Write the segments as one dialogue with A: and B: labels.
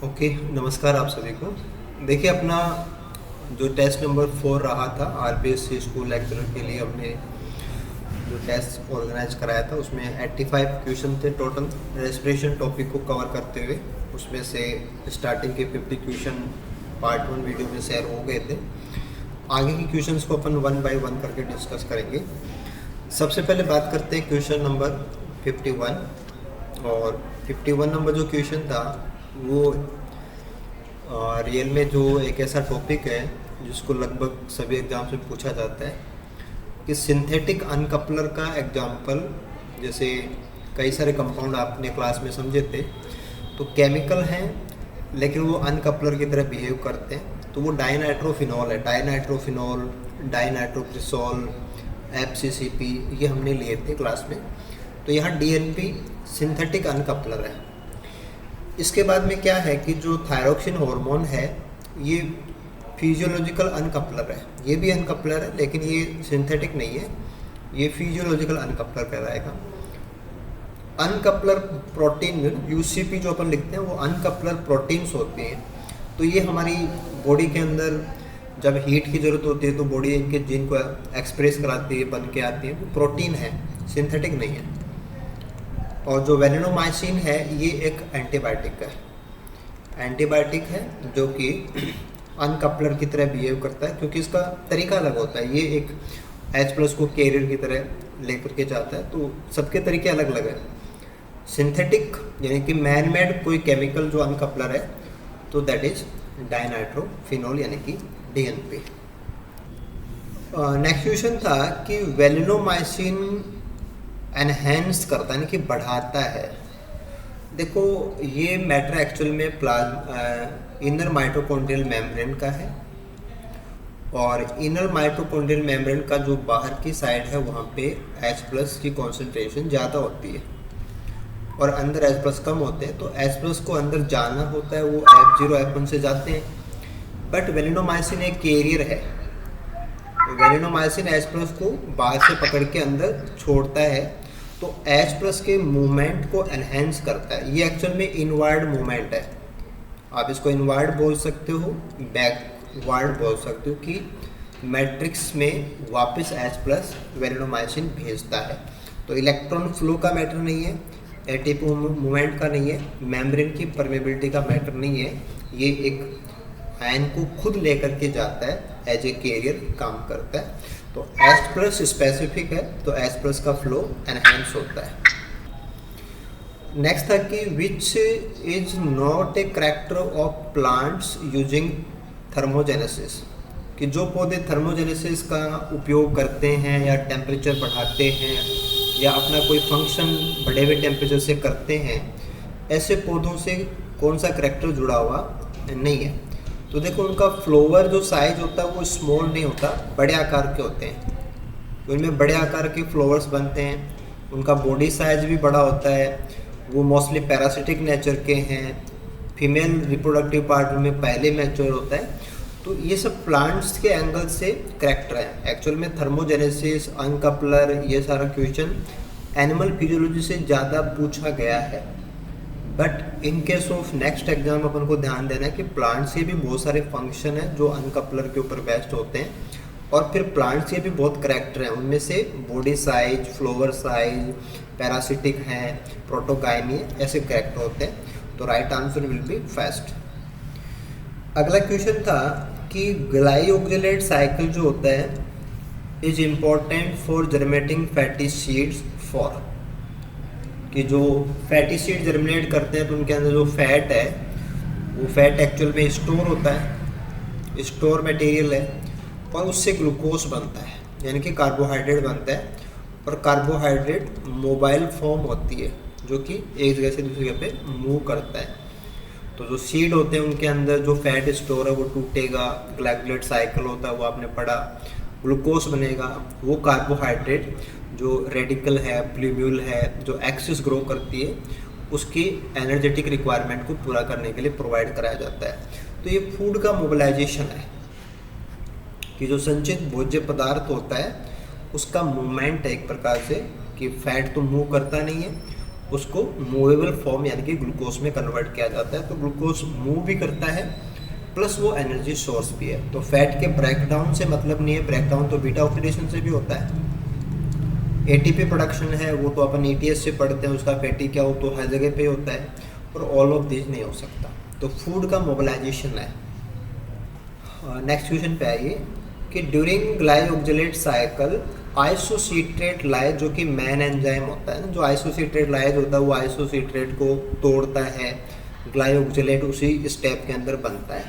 A: Okay, नमस्कार आप सभी को। देखिए, अपना जो टेस्ट नंबर 4 रहा था आरपीएससी स्कूल लेक्चरर के लिए हमने जो टेस्ट ऑर्गेनाइज कराया था उसमें 85 क्वेश्चन थे टोटल रेस्पिरेशन टॉपिक को कवर करते हुए। उसमें से स्टार्टिंग के 50 क्वेश्चन पार्ट 1 वीडियो में शेयर हो गए थे। आगे के क्वेश्चंस को अपन 1 बाय 1 करके डिस्कस करेंगे। सबसे पहले बात करते हैं क्वेश्चन नंबर 51। और 51 नंबर जो क्वेश्चन था वो रियल में जो एक ऐसा टॉपिक है जिसको लगभग सभी एग्जाम्स में पूछा जाता है कि सिंथेटिक अनकपलर का एग्जाम्पल। जैसे कई सारे कंपाउंड आपने क्लास में समझे थे, तो केमिकल हैं लेकिन वो अनकपलर की तरह बिहेव करते हैं, तो वो डाइनाइट्रोफिनॉल है। डाइनाइट्रोफिनॉल, डाइनाइट्रोक्रिसॉल, एफसीसीपी ये हमने लिए थे क्लास में। तो यहाँ डीएनपी सिंथेटिक अनकपलर है। इसके बाद में क्या है कि जो थायरोक्सिन हार्मोन है ये फिजियोलॉजिकल अनकपलर है। ये भी अनकपलर है लेकिन ये सिंथेटिक नहीं है, ये फिजियोलॉजिकल अनकपलर कहलाएगा। अनकपलर प्रोटीन यूसीपी जो अपन लिखते हैं वो अनकपलर प्रोटीन्स होते हैं। तो ये हमारी बॉडी के अंदर जब हीट की ज़रूरत होती है तो बॉडी इनके जीन को एक्सप्रेस कराती है, बन के आती है। वो प्रोटीन है, सिंथेटिक नहीं है। और जो वेलिनोमाइसिन है ये एक एंटीबायोटिक है। एंटीबायोटिक है जो कि अनकपलर की तरह बिहेव करता है, क्योंकि इसका तरीका अलग होता है। ये एक H+ को कैरियर की तरह लेकर के जाता है, तो सबके तरीके अलग अलग हैं। सिंथेटिक यानी कि मैन मेड कोई केमिकल जो अनकपलर है तो दैट इज डाइनाइट्रोफिनॉल यानी कि DNP। नेक्स्ट क्वेश्चन था कि वेलिनोमाइसिन एनहेंस करता है यानी कि बढ़ाता है। देखो, ये मैटर एक्चुअल में इनर माइटोकॉन्ड्रियल मेम्ब्रेन का है। और इनर माइटोकॉन्ड्रियल मेम्ब्रेन का जो बाहर की साइड है वहाँ पे H+ की कॉन्सेंट्रेशन ज़्यादा होती है और अंदर H+ कम होते हैं। तो H+ को अंदर जाना होता है, वो F0 F1 से जाते हैं। बट वेलिनोमाइसिन एक कैरियर है। वेलिनोमाइसिन H+ को बाहर से पकड़ के अंदर छोड़ता है, तो H+ के मूवमेंट को एनहेंस करता है। ये एक्चुअल में इनवर्ड मूवमेंट है। आप इसको इनवर्ड बोल सकते हो, बैकवर्ड बोल सकते हो कि मैट्रिक्स में वापस H+ वेलिनोमाइसिन भेजता है। तो इलेक्ट्रॉन फ्लो का मैटर नहीं है, एटीपी मूवमेंट का नहीं है, मेम्ब्रेन की परमेबिलिटी का मैटर नहीं है। ये एक आयन को खुद लेकर के जाता है, एज ए कैरियर काम करता है। तो H+ स्पेसिफिक है, तो H+ का फ्लो एनहेंस होता है। नेक्स्ट था कि which is not a character of plants using thermogenesis, कि जो पौधे थर्मोजेनेसिस का उपयोग करते हैं या टेम्परेचर बढ़ाते हैं या अपना कोई फंक्शन बढ़े हुए टेम्परेचर से करते हैं, ऐसे पौधों से कौन सा करैक्टर जुड़ा हुआ नहीं है। तो देखो, उनका फ्लावर जो साइज होता है वो स्मॉल नहीं होता, बड़े आकार के होते हैं। तो इनमें बड़े आकार के फ्लावर्स बनते हैं। उनका बॉडी साइज भी बड़ा होता है। वो मोस्टली पैरासिटिक नेचर के हैं। फीमेल रिप्रोडक्टिव पार्ट में पहले मैच्योर होता है। तो ये सब प्लांट्स के एंगल से करैक्टर है। एक्चुअल में थर्मोजेनेसिस, अनकपलर, ये सारा क्वेश्चन एनिमल फिजियोलॉजी से ज़्यादा पूछा गया है। But in case of next exam अपन को ध्यान देना है कि प्लांट से भी बहुत सारे फंक्शन हैं जो अनकपलर के ऊपर बेस्ड होते हैं। और फिर प्लांट से भी बहुत करैक्टर हैं, उनमें से body size, flower size, parasitic हैं, प्रोटोगाइनी, ऐसे करैक्टर होते हैं। तो right answer will be first. अगला क्वेश्चन था कि ग्लाइओक्सिलेट साइकिल जो होता है is important for germinating fatty seeds for, कि जो फैटी सीड जर्मिनेट करते हैं तो उनके अंदर जो फैट है वो फैट एक्चुअल में स्टोर होता है, स्टोर मटेरियल है, और उससे ग्लूकोज बनता है यानी कि कार्बोहाइड्रेट बनता है। और कार्बोहाइड्रेट मोबाइल फॉर्म होती है जो कि एक जगह से दूसरी जगह पे मूव करता है। तो जो सीड होते हैं उनके अंदर जो फैट स्टोर है वो टूटेगा, ग्लाइकोलाइट साइकिल होता है वो आपने पढ़ा, ग्लूकोज बनेगा। वो कार्बोहाइड्रेट जो रेडिकल है, प्लूम्यूल है, जो एक्सिस ग्रो करती है, उसकी एनर्जेटिक रिक्वायरमेंट को पूरा करने के लिए प्रोवाइड कराया जाता है। तो ये फूड का मोबिलाइजेशन है कि जो संचित भोज्य पदार्थ होता है उसका मूवमेंट है एक प्रकार से, कि फैट तो मूव करता नहीं है, उसको मूवेबल फॉर्म यानी कि ग्लूकोज में कन्वर्ट किया जाता है। तो ग्लूकोज मूव भी करता है प्लस वो एनर्जी सोर्स भी है। तो फैट के ब्रेकडाउन से मतलब नहीं है, ब्रेकडाउन तो बीटा ऑक्सीडेशन से भी होता है। एटीपी प्रोडक्शन है वो तो अपन ईटीएस से पढ़ते हैं, उसका फैटी क्या हो तो हर जगह पे होता है, और ऑल ऑफ दिस नहीं हो सकता। तो फूड का मोबिलाइजेशन है। नेक्स्ट क्वेश्चन पे आइए कि ड्यूरिंग ग्लाइकोजेलेट साइकिल आइसोसिट्रेट लाइज जो कि मेन एंजाइम होता है ना, जो आइसोसिट्रेट लाइज होता है वो आइसोसिट्रेट को तोड़ता है, ग्लाइकोजेलेट उसी स्टेप के अंदर बनता है।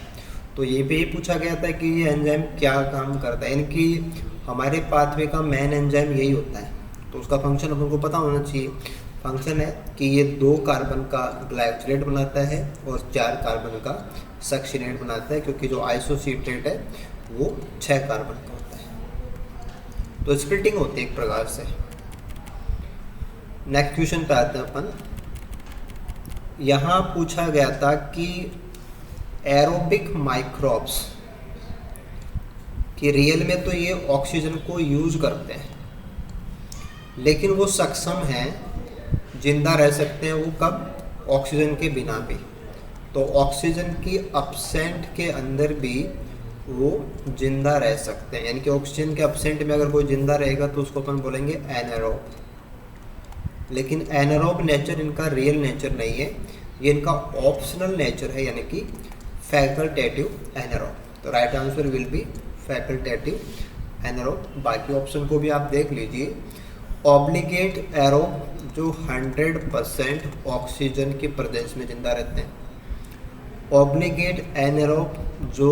A: तो ये भी पूछा गया था कि ये एंजाइम क्या काम करता है, इनकी हमारे पाथवे का मेन एंजाइम यही होता है। तो उसका फंक्शन अपन को पता होना चाहिए। फंक्शन है कि ये 2 कार्बन का ग्लाइकोजेलेट बनाता है और 4 कार्बन का सक्सिनेट बनाता है, क्योंकि जो आइसोसिट्रेट है वो 6 कार्बन का होता है। तो स्प्लिटिंग होती है एक प्रकार से। नेक्स्ट क्वेश्चन पे आते हैं अपन। यहाँ पूछा गया था कि एरोबिक माइक्रोब्स कि रियल में तो ये ऑक्सीजन को यूज करते हैं, लेकिन वो सक्षम हैं, जिंदा रह सकते हैं वो कब? ऑक्सीजन के बिना भी। तो ऑक्सीजन की अपसेंट के अंदर भी वो जिंदा रह सकते हैं, यानी कि ऑक्सीजन के अपसेंट में अगर कोई जिंदा रहेगा तो उसको अपन बोलेंगे एनारोब। लेकिन एनारोब नेचर इनका रियल नेचर नहीं है, ये इनका ऑप्शनल नेचर है, यानी कि फैकल्टेटिव एनारोब। तो right answer will be facultative anaerobe. बाकी ऑप्शन को भी आप देख लीजिए। ऑब्लिगेट एरोब जो 100% ऑक्सीजन की प्रेजेंस में जिंदा रहते हैं, ऑब्लिगेट एनारोब जो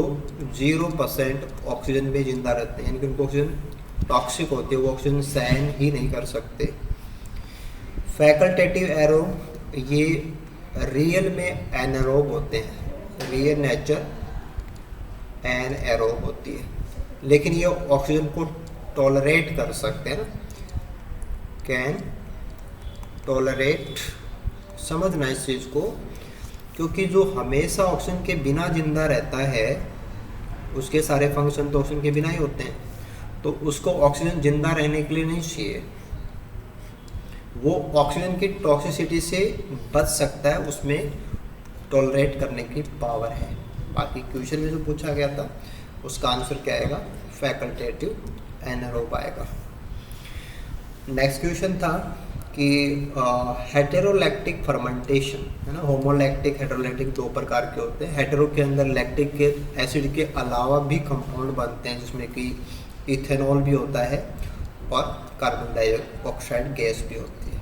A: 0% ऑक्सीजन में जिंदा रहते हैं, यानी कि उनको ऑक्सीजन टॉक्सिक होती है, वो ऑक्सीजन सहन ही नहीं कर सकते। फैकल्टेटिव एरोब ये रियल में एनारोब होते हैं, रियल नेचर एनारोब होती है, लेकिन ये ऑक्सीजन को टॉलरेट कर सकते हैं ना, कैन टॉलरेट। समझना इस चीज़ को, क्योंकि जो हमेशा ऑक्सीजन के बिना जिंदा रहता है उसके सारे फंक्शन तो ऑक्सीजन के बिना ही होते हैं, तो उसको ऑक्सीजन जिंदा रहने के लिए नहीं चाहिए, वो ऑक्सीजन की टॉक्सिसिटी से बच सकता है, उसमें टॉलरेट करने की पावर है। बाकी क्वेश्चन में जो पूछा गया था उसका आंसर क्या आएगा? फैकल्टेटिव एनारोब आएगा। नेक्स्ट क्वेश्चन था कि हेटेरोलैक्टिक फर्मेंटेशन है ना, होमोलैक्टिक हेटेरोलैक्टिक 2 प्रकार के होते हैं। हेटेरो के अंदर लैक्टिक के एसिड के अलावा भी कंपाउंड बनते हैं, जिसमें कि इथेनॉल भी होता है और कार्बन डाइऑक्साइड गैस भी होती है।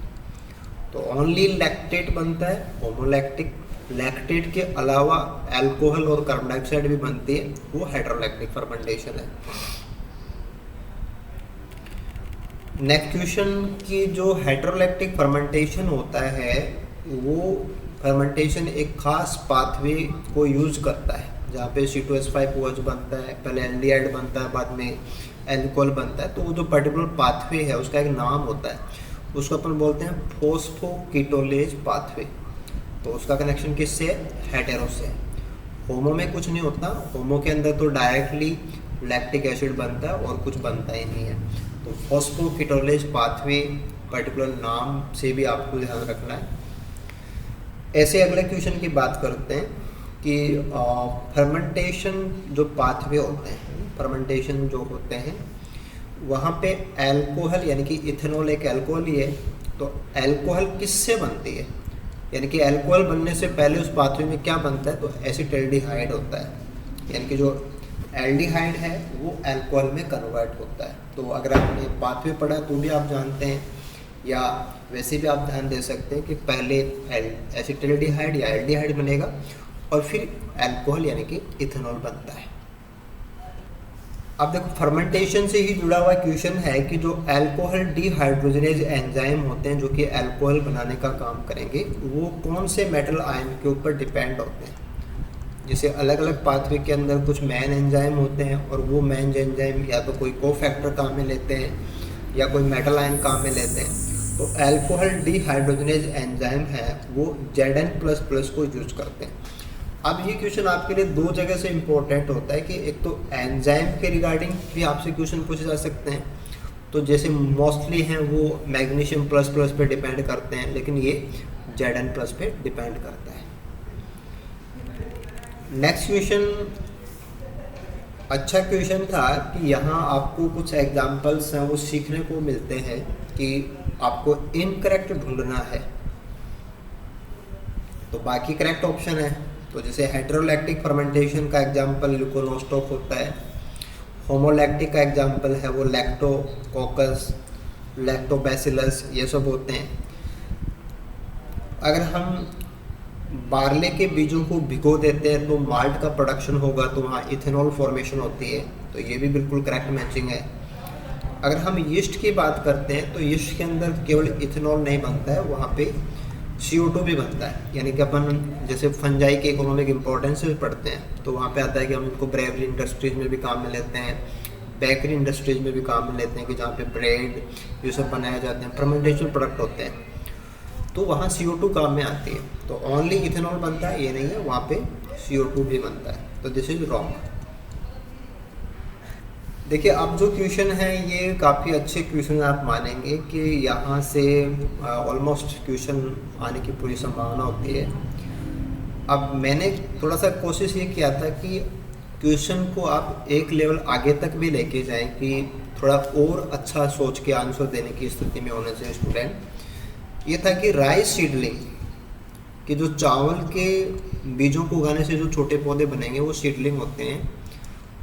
A: तो ओनली लैक्टेट बनता है होमोलैक्टिक, लैक्टेट के अलावा अल्कोहल और कार्बन डाइऑक्साइड भी बनती है, वो हेटेरोलैक्टिक फर्मेंटेशन है। नेक्स्ट क्वेश्चन की जो हेटेरोलैक्टिक फर्मेंटेशन होता है वो फर्मेंटेशन एक खास पाथवे को यूज करता है, जहाँ पे C2H5OH बनता है, पहले एल्डिहाइड बनता है, बाद में एल्कोहल बनता है। तो वो जो पर्टिकुलर पाथवे है उसका एक नाम होता है, उसको अपन बोलते हैं फोस्फोकीटोलेज पाथवे। तो उसका कनेक्शन किससे है? हेटेरो से। होमो में कुछ नहीं होता, होमो के अंदर तो डायरेक्टली लैक्टिक एसिड बनता है और कुछ बनता ही नहीं है। तो फोस्फोकीटोलेज पाथवे पर्टिकुलर नाम से भी आपको ध्यान रखना है। ऐसे अगले क्वेश्चन की बात करते हैं कि फर्मेंटेशन जो पाथवे होते हैं, फर्मेंटेशन जो होते हैं वहाँ पे अल्कोहल यानी कि इथेनॉल एक अल्कोहल ही है। तो अल्कोहल किससे बनती है, यानी कि अल्कोहल बनने से पहले उस पाथवे में क्या बनता है? तो एसिटाल्डिहाइड होता है, यानी कि जो एल्डिहाइड है वो अल्कोहल में कन्वर्ट होता है। तो अगर आपने पाथवे पढ़ा तो भी आप जानते हैं, या वैसे भी आप ध्यान दे सकते हैं कि पहले एसिटाल्डिहाइड या एल्डिहाइड बनेगा और फिर अल्कोहल यानी कि इथेनॉल बनता है। अब देखो फर्मेंटेशन से ही जुड़ा हुआ क्वेश्चन है कि जो अल्कोहल डिहाइड्रोजनेज एंजाइम होते हैं जो कि अल्कोहल बनाने का काम करेंगे, वो कौन से मेटल आयन के ऊपर डिपेंड होते हैं। जैसे अलग अलग पाथवे के अंदर कुछ मेन एंजाइम होते हैं और वो मेन एंजाइम या तो कोई कोफैक्टर काम में लेते हैं या कोई मेटल आयन काम में लेते हैं। तो अल्कोहल डिहाइड्रोजनेज एंजाइम है वो Zn++ को यूज करते हैं। अब ये क्वेश्चन आपके लिए 2 जगह से इम्पोर्टेंट होता है कि एक तो एंजाइम के रिगार्डिंग भी आपसे क्वेश्चन पूछे जा सकते हैं तो जैसे मोस्टली हैं वो मैग्नीशियम प्लस प्लस पे डिपेंड करते हैं, लेकिन ये Zn प्लस पे डिपेंड करता है। नेक्स्ट क्वेश्चन अच्छा क्वेश्चन था कि यहाँ आपको कुछ एग्जांपल्स हैं वो सीखने को मिलते हैं कि आपको इनकरेक्ट ढूंढना है। तो बाकी करेक्ट ऑप्शन है, तो जैसे हेटेरोलैक्टिक फर्मेंटेशन का एग्जांपल ल्यूकोनोस्टॉक होता है, होमोलैक्टिक का एग्जांपल है वो लैक्टोकोकस, लैक्टोबैसिलस, ये सब होते हैं। अगर हम बार्ले के बीजों को भिगो देते हैं तो माल्ट का प्रोडक्शन होगा, तो वहाँ इथेनॉल फॉर्मेशन होती है, तो ये भी बिल्कुल करेक्ट मैचिंग है। अगर हम यीस्ट की बात करते हैं तो यीस्ट के अंदर केवल इथेनॉल नहीं बनता है, वहाँ पे CO2 भी बनता है। यानी कि अपन जैसे फंजाई के इकोनॉमिक इम्पोर्टेंस भी पढ़ते हैं तो वहाँ पे आता है कि हम इनको ब्रेवरी इंडस्ट्रीज में भी काम में लेते हैं, बेकरी इंडस्ट्रीज में भी काम में लेते हैं कि जहाँ पे ब्रेड ये सब बनाए जाते हैं, फर्मेंटेशन प्रोडक्ट होते हैं, तो वहाँ CO2 काम में आती है। तो ओनली इथेनॉल बनता है ये नहीं है, वहाँ पे CO2 भी बनता है, तो दिस इज रॉन्ग। देखिए अब जो क्वेश्चन है ये काफ़ी अच्छे क्वेश्चन आप मानेंगे कि यहाँ से ऑलमोस्ट क्वेश्चन आने की पूरी संभावना होती है। अब मैंने थोड़ा सा कोशिश ये किया था कि क्वेश्चन को आप एक लेवल आगे तक भी लेके जाएं कि थोड़ा और अच्छा सोच के आंसर देने की स्थिति में होना चाहिए स्टूडेंट। ये था कि राइस सीडलिंग कि जो चावल के बीजों को उगाने से जो छोटे पौधे बनेंगे वो सीडलिंग होते हैं,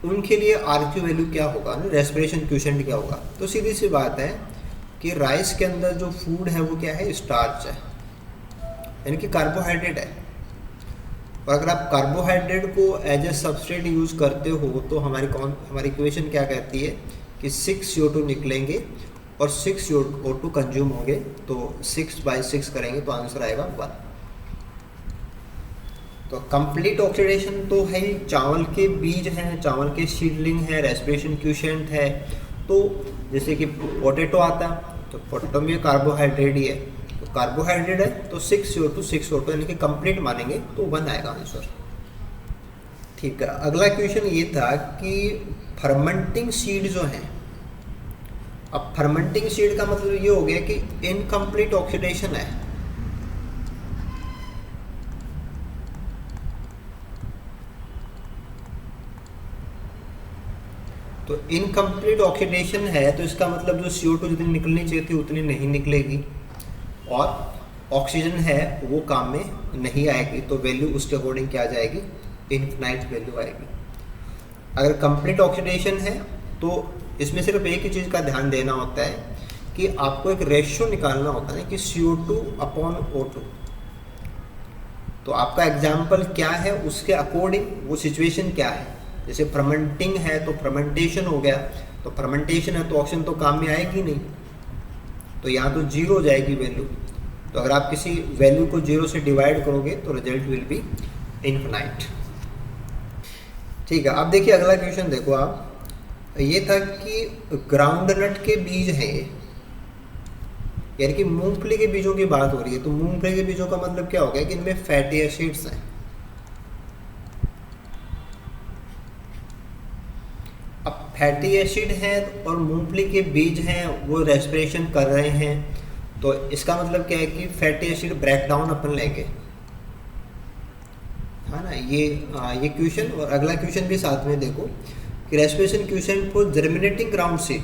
A: उनके लिए RQ वैल्यू क्या होगा ना, रेस्पिरेशन क्वोशिएंट क्या होगा। तो सीधी सी बात है कि राइस के अंदर जो फूड है वो क्या है, स्टार्च है, यानी कि कार्बोहाइड्रेट है। और अगर आप कार्बोहाइड्रेट को एज ए सबस्ट्रेट यूज़ करते हो तो हमारी इक्वेशन क्या कहती है कि 6 CO2 निकलेंगे और 6 CO2 कंज्यूम होंगे, तो 6/6 करेंगे तो आंसर आएगा 1। तो कंप्लीट ऑक्सीडेशन तो है ही, चावल के बीज हैं, चावल के सीडलिंग है, रेस्पिरेशन क्वोशिएंट है। तो जैसे कि पोटैटो आता है तो पोटैटो में कार्बोहाइड्रेट ही है, तो कार्बोहाइड्रेट है तो 6 CO2 यानी कि कंप्लीट मानेंगे तो 1 आएगा आंसर। ठीक है, अगला क्वेश्चन ये था कि फर्मेंटिंग सीड जो है, अब फर्मेंटिंग सीड का मतलब ये हो गया कि इनकम्प्लीट ऑक्सीडेशन है। तो इनकम्प्लीट ऑक्सीडेशन है तो इसका मतलब जो CO2 जितनी निकलनी चाहिए थी उतनी नहीं निकलेगी और ऑक्सीजन है वो काम में नहीं आएगी, तो वैल्यू उसके अकॉर्डिंग क्या आ जाएगी, इनफिनाइट वैल्यू आएगी। अगर कंप्लीट ऑक्सीडेशन है तो इसमें सिर्फ एक ही चीज़ का ध्यान देना होता है कि आपको एक रेशियो निकालना होता है कि CO2/O2। तो आपका एग्जाम्पल क्या है उसके अकॉर्डिंग वो सिचुएशन क्या है। जैसे फर्मेंटिंग है तो फर्मेंटेशन हो गया, तो फर्मेंटेशन है तो ऑक्सीजन तो काम में आएगी नहीं, तो यहाँ तो 0 हो जाएगी वैल्यू। तो अगर आप किसी वैल्यू को 0 से डिवाइड करोगे तो रिजल्ट विल बी इनफिनाइट। ठीक है, अब देखिए अगला क्वेश्चन देखो आप, ये था कि ग्राउंडनट के बीज हैं, यानी कि मूंगफली के बीजों की बात हो रही है। तो मूंगफली के बीजों का मतलब क्या हो गया कि इनमें फैटी एसिड्स हैं। अब फैटी एसिड है और मूंगफली के बीज हैं वो रेस्पिरेशन कर रहे हैं, तो इसका मतलब क्या है कि फैटी एसिड ब्रेक डाउन अपन लेंगे, है ना। ये क्वेश्चन और अगला क्वेश्चन भी साथ में देखो कि respiration quotient for germinating ground seed,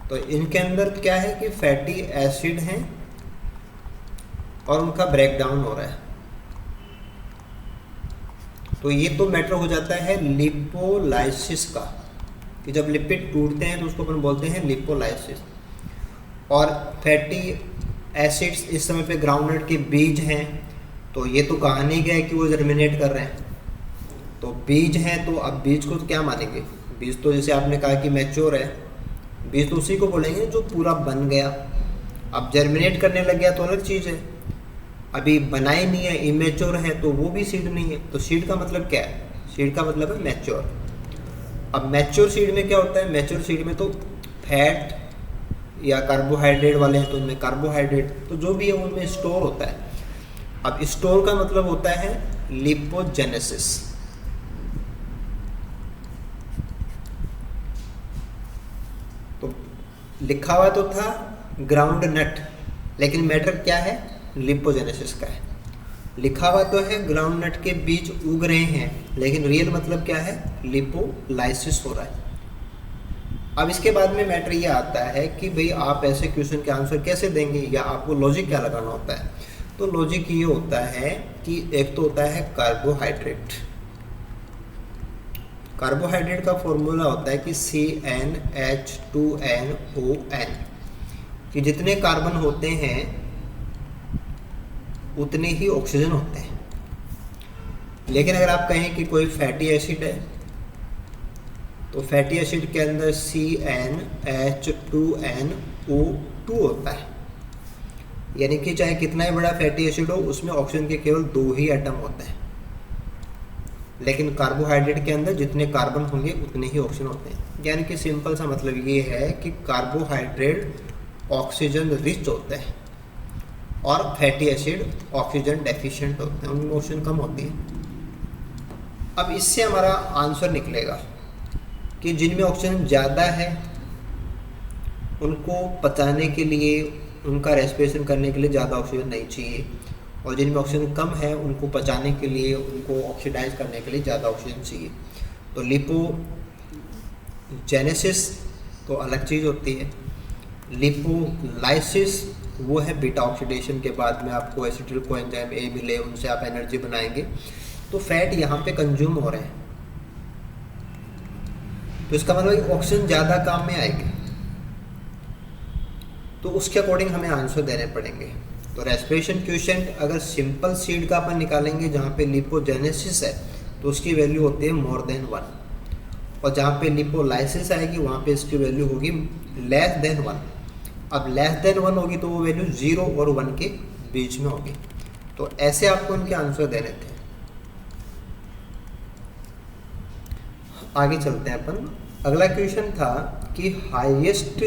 A: तो इनके अंदर क्या है कि फैटी एसिड हैं और उनका ब्रेक डाउन हो रहा है। तो ये तो मैटर हो जाता है लिपोलाइसिस का, कि जब लिपिड टूटते हैं तो उसको अपन बोलते हैं लिपोलाइसिस। और फैटी एसिड्स इस समय पे ग्राउंडनट के बीज हैं, तो ये तो कहा नहीं गया है कि वो जर्मिनेट कर रहे हैं, तो बीज हैं तो अब बीज को तो क्या मानेंगे, बीज तो जैसे आपने कहा कि मैच्योर है, बीज तो उसी को बोलेंगे जो पूरा बन गया। अब जर्मिनेट करने लग गया तो अलग चीज़ है, अभी बना ही नहीं है, इमेच्योर है तो वो भी सीड नहीं है। तो सीड का मतलब क्या है, सीड का मतलब है मैच्योर। अब मैच्योर सीड में क्या होता है, मैच्योर सीड में तो फैट या कार्बोहाइड्रेट वाले हैं तो उनमें कार्बोहाइड्रेट तो जो भी है उनमें स्टोर होता है। अब स्टोर का मतलब होता है लिपोजेनेसिस। तो लिखा हुआ तो था ग्राउंड नट, लेकिन मैटर क्या है, लिपोजेनेसिस का है। लिखा हुआ तो है ग्राउंड नट के बीज उग रहे हैं, लेकिन रियल मतलब क्या है, लिपोलाइसिस हो रहा है। अब इसके बाद में मैटर ये आता है कि भाई आप ऐसे क्वेश्चन के आंसर कैसे देंगे, या आपको लॉजिक क्या लगाना होता है। तो लॉजिक ये होता है कि एक तो होता है कार्बोहाइड्रेट। कार्बोहाइड्रेट का फॉर्मूला होता है कि CnH2nOn, कि जितने कार्बन होते हैं उतने ही ऑक्सीजन होते हैं। लेकिन अगर आप कहें कि कोई फैटी एसिड है, तो फैटी एसिड के अंदर CnH2nO2 होता है, यानी कि चाहे कितना ही बड़ा फैटी एसिड हो उसमें ऑक्सीजन के केवल 2 ही एटम होते हैं। लेकिन कार्बोहाइड्रेट के अंदर जितने कार्बन होंगे उतने ही ऑक्सीजन होते हैं। यानी कि सिंपल सा मतलब ये है कि कार्बोहाइड्रेट ऑक्सीजन रिच होते हैं और फैटी एसिड ऑक्सीजन डेफिशिएंट होते हैं, उनमें ऑक्सीजन कम होती है। अब इससे हमारा आंसर निकलेगा कि जिनमें ऑक्सीजन ज़्यादा है उनको पचाने के लिए, उनका रेस्पिरेशन करने के लिए ज़्यादा ऑक्सीजन नहीं चाहिए, और जिनमें ऑक्सीजन कम है उनको पचाने के लिए, उनको ऑक्सीडाइज करने के लिए ज़्यादा ऑक्सीजन चाहिए। तो लिपोजेनेसिस तो अलग चीज़ होती है, लिपोलाइसिस वो है बीटा ऑक्सीडेशन के बाद में आपको एसिटिल कोएंजाइम ए मिले, उनसे आप एनर्जी बनाएंगे। तो फैट यहाँ पे कंज्यूम हो रहे हैं, तो इसका मतलब ऑक्सीजन ज़्यादा काम में आएगी, तो उसके अकॉर्डिंग हमें आंसर देने पड़ेंगे। तो रेस्पिरेशन क्वोशिएंट अगर सिंपल सीड का अपन निकालेंगे जहाँ पे लिपोजेनेसिस है तो उसकी वैल्यू होती है मोर देन 1, और जहाँ पे लिपोलाइसिस आएगी वहाँ पे इसकी वैल्यू होगी लेस देन 1। अब लेस देन 1 होगी तो वो वैल्यू 0 और 1 के बीच में होगी। तो ऐसे आपको इनके आंसर देने थे। आगे चलते हैं अपन। अगला क्वेश्चन था कि हाईएस्ट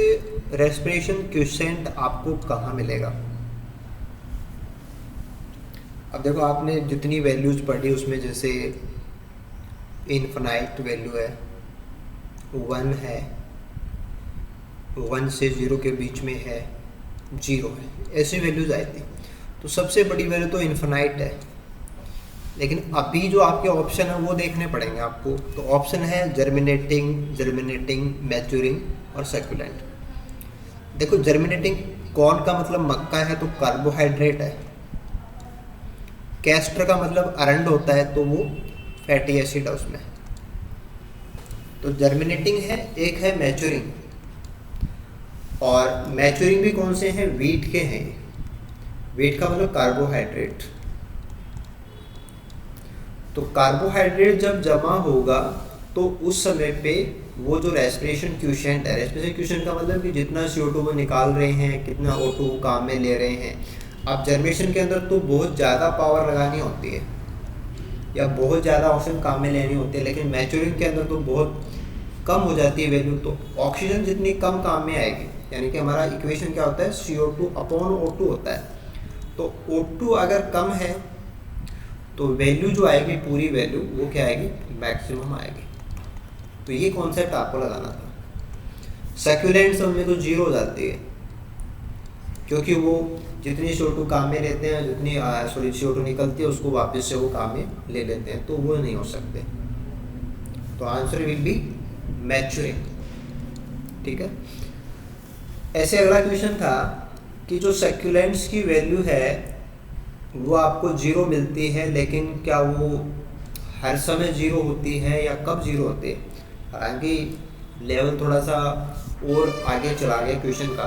A: रेस्पिरेशन क्वोशिएंट आपको कहाँ मिलेगा। अब देखो आपने जितनी वैल्यूज पढ़ी उसमें जैसे इनफाइनाइट वैल्यू है, 1 है, 1 से 0 के बीच में है, 0 है, ऐसी वैल्यूज आई थी। तो सबसे बड़ी वैल्यू तो इनफाइनाइट है, लेकिन अभी जो आपके ऑप्शन है वो देखने पड़ेंगे आपको। तो ऑप्शन है जर्मिनेटिंग, मैच्योरिंग और सक्यूलेंट। देखो जर्मिनेटिंग कॉर्न का मतलब मक्का है तो कार्बोहाइड्रेट है, कैस्टर का मतलब अरंड होता है तो वो फैटी एसिड है उसमें। तो जर्मिनेटिंग है, एक है मैच्योरिंग, और मैच्योरिंग भी कौन से हैं, वीट के हैं। वीट का मतलब कार्बोहाइड्रेट। तो कार्बोहाइड्रेट जब जमा होगा तो उस समय पे वो जो रेस्पिरेशन क्वोशिएंट है, रेस्पिरेशन क्वोशिएंट का मतलब कि जितना CO2 वो निकाल रहे हैं, कितना O2 काम में ले रहे हैं। अब जर्मिनेशन के अंदर तो बहुत ज़्यादा पावर लगानी होती है या बहुत ज़्यादा ऑक्सीजन काम में लेनी होती है, लेकिन मैच्योरिंग के अंदर तो बहुत कम हो जाती है वैल्यू। तो ऑक्सीजन जितनी कम काम में आएगी, यानी कि हमारा इक्वेशन क्या होता है, CO2/O2 होता है। तो O2 अगर कम है तो वैल्यू जो आएगी, पूरी वैल्यू वो क्या आएगी, मैक्सिमम आएगी। तो ये कॉन्सेप्ट आपको लगाना था। सक्यूलेंट समझे तो 0 हो जाती है, क्योंकि वो जितनी CO2 काम में लेते हैं, जितनी CO2 निकलती है उसको वापस से वो काम में ले लेते हैं, तो वो नहीं हो सकते। तो आंसर विल बी मैच्योरिंग। ठीक है। ऐसे अगला क्वेश्चन था कि जो सक्यूलेंट्स की वैल्यू है वो आपको 0 मिलती है, लेकिन क्या वो हर समय 0 होती है या कब 0 होती है। हालांकि लेवल थोड़ा सा और आगे चला गया क्वेश्चन का,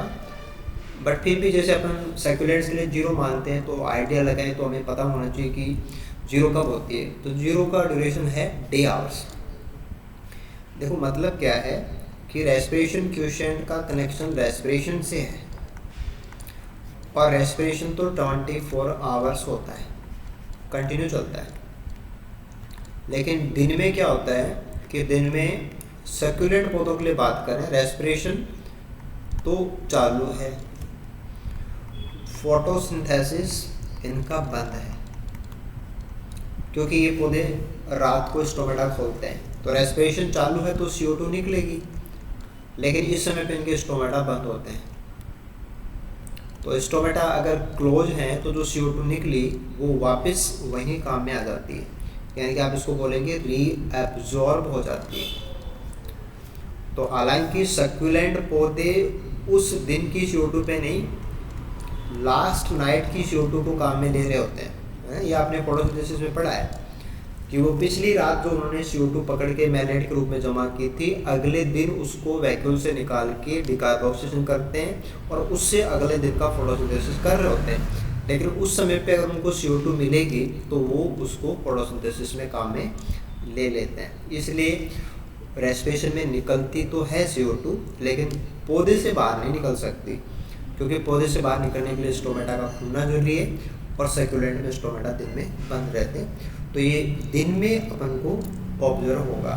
A: बट फिर भी जैसे अपन सक्यूलेंट्स के लिए 0 मानते हैं तो आइडिया लगाएं तो हमें पता होना चाहिए कि 0 कब होती है। तो 0 का ड्यूरेशन है डे आवर्स। देखो मतलब क्या है कि रेस्पिरेशन क्वोशिएंट का कनेक्शन रेस्पिरेशन से है, और रेस्पिरेशन तो 24 आवर्स होता है, कंटिन्यू चलता है। लेकिन दिन में क्या होता है कि दिन में सर्कुलेंट पौधों के लिए बात करें, रेस्पिरेशन तो चालू है, फोटोसिंथेसिस इनका बंद है, क्योंकि ये पौधे रात को स्टोमेटा खोलते हैं। तो रेस्पिरेशन चालू है तो CO2 निकलेगी, लेकिन इस समय पे इनके स्टोमेटा बंद होते हैं। तो स्टोमेटा अगर क्लोज हैं तो जो CO2 निकली वो वापस वहीं काम में आ जाती है, यानी कि आप इसको बोलेंगे रीएब्जॉर्ब हो जाती है। तो हालांकि सक्यूलेंट पौधे उस दिन की CO2 पे नहीं, लास्ट नाइट की CO2 को काम में ले रहे होते हैं। ये आपने फोटोसिंथेसिस में पढ़ा है कि वो पिछली रात जो उन्होंने CO2 पकड़ के मैग्नेट के रूप में जमा की थी, अगले दिन उसको वैक्यूम से निकाल के डिकार्बोक्सिलेशन करते हैं और उससे अगले दिन का फोटोसिंथेसिस कर रहे होते हैं। लेकिन उस समय पे अगर उनको CO2 मिलेगी तो वो उसको फोटोसिंथेसिस में काम में ले लेते हैं। इसलिए रेस्पिरेशन में निकलती तो है CO2, लेकिन पौधे से बाहर नहीं निकल सकती, क्योंकि पौधे से बाहर निकलने के लिए स्टोमेटा का खुलना जरूरी है और सर्कुलेंट में स्टोमेटा दिन में बंद रहते हैं। तो ये दिन में अपन को ऑब्जर्व होगा,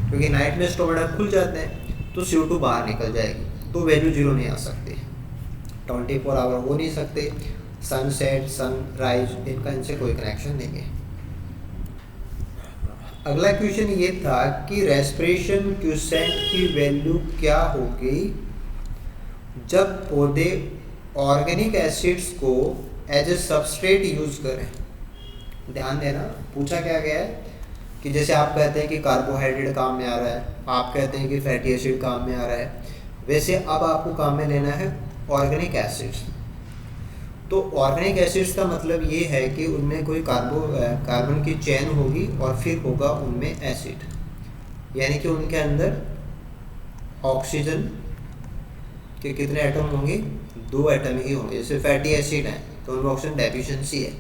A: क्योंकि नाइट में स्टोमेटा खुल जाते हैं तो CO2 बाहर निकल जाएगी, तो वैल्यू 0 नहीं आ सकती। 24 आवर हो नहीं सकते, सनसेट सनराइज इनका इनसे कोई कनेक्शन नहीं है। अगला क्वेश्चन ये था कि रेस्पिरेशन क्यूसेंट की वैल्यू क्या होगी जब पौधे ऑर्गेनिक एसिड्स को एज ए सबस्ट्रेट यूज करें। ध्यान देना, पूछा क्या गया है कि जैसे आप कहते हैं कि कार्बोहाइड्रेट काम में आ रहा है, आप कहते हैं कि फैटी एसिड काम में आ रहा है, वैसे अब आपको काम में लेना है ऑर्गेनिक एसिड्स। तो ऑर्गेनिक एसिड्स का मतलब ये है कि उनमें कोई कार्बन की चेन होगी और फिर होगा उनमें एसिड, यानी कि उनके अंदर ऑक्सीजन के कितने एटम होंगे, 2 एटम ही होंगे। जैसे फैटी एसिड है तो उनमें ऑक्सीजन डेफिशिएंसी है,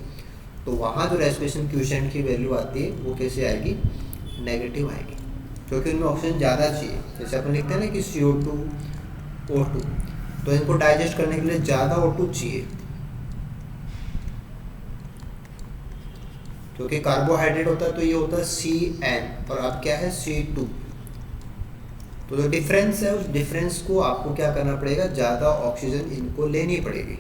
A: तो वहाँ जो रेस्पिरेशन क्वोशिएंट की वैल्यू आती है वो कैसे आएगी, नेगेटिव आएगी, क्योंकि उनमें ऑक्सीजन ज़्यादा चाहिए। जैसे अपन लिखते हैं ना कि CO2 O2, तो इनको डाइजेस्ट करने के लिए ज़्यादा O2 चाहिए, क्योंकि कार्बोहाइड्रेट होता है तो ये होता है CN और अब क्या है C2। तो जो डिफरेंस है उस डिफरेंस को आपको क्या करना पड़ेगा, ज़्यादा ऑक्सीजन इनको लेनी पड़ेगी,